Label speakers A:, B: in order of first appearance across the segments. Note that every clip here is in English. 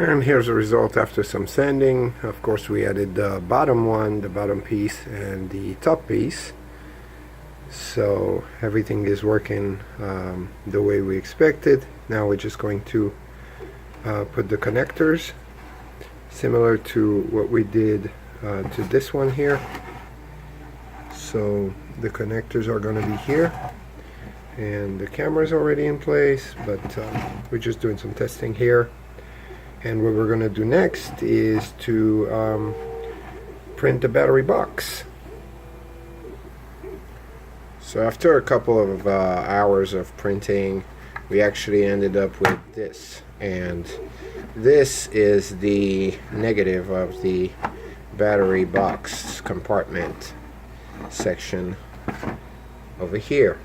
A: And here's the result after some sanding. Of course, we added the bottom one, the bottom piece, and the top piece. So everything is working the way we expected. Now we're just going to put the connectors, similar to what we did to this one here. So the connectors are going to be here, and the camera is already in place, but we're just doing some testing here. And what we're going to do next is to print the battery box. So after a couple of hours of printing, we actually ended up with this. And this is the negative of the battery box compartment section over here.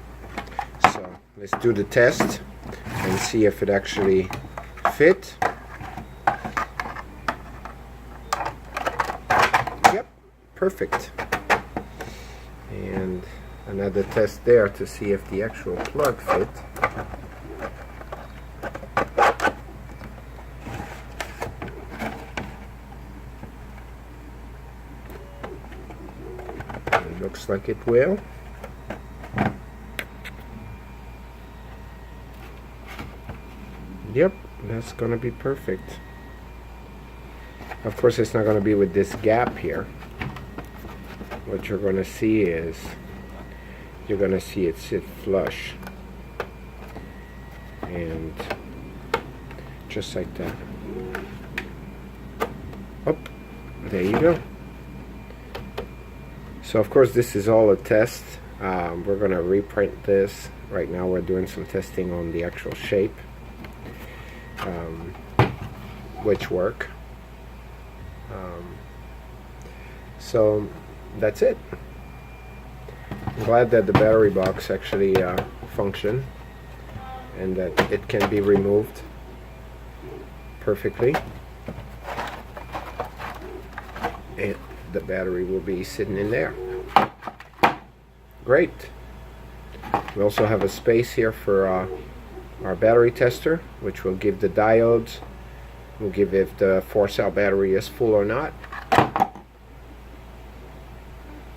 A: So let's do the test and see if it actually fit. Yep, perfect. And another test there to see if the actual plug fit. It looks like it will. Yep, that's gonna be perfect. Of course, it's not gonna be with this gap here. What you're gonna see is you're gonna see it sit flush, and just like that. Oh, there you go. So of course this is all a test. We're gonna reprint this. Right now we're doing some testing on the actual shape, which work. So that's it. I'm glad that the battery box actually functioned and that it can be removed perfectly, and the battery will be sitting in there. Great. We also have a space here for our battery tester, which will give the diodes, will give if the 4-cell battery is full or not.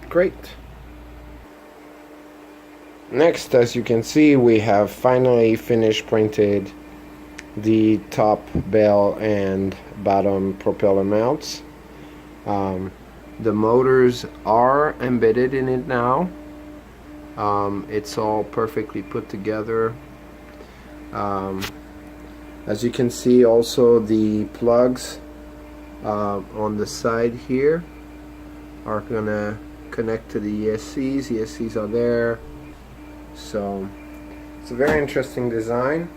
A: Great. Next, as you can see, we have finally finished printed the top bell and bottom propeller mounts. The motors are embedded in it now. It's all perfectly put together. As you can see, also the plugs on the side here are gonna connect to the ESCs. ESCs are there. So it's a very interesting design,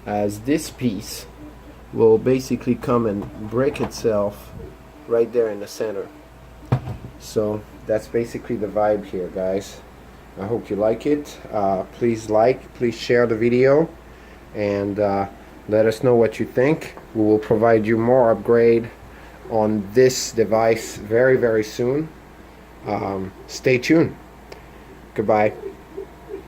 A: as this piece will basically come and break itself right there in the center. So that's basically the vibe here, guys. I hope you like it. Please share the video, and let us know what you think. We will provide you more upgrade on this device very, very soon. Stay tuned. Goodbye.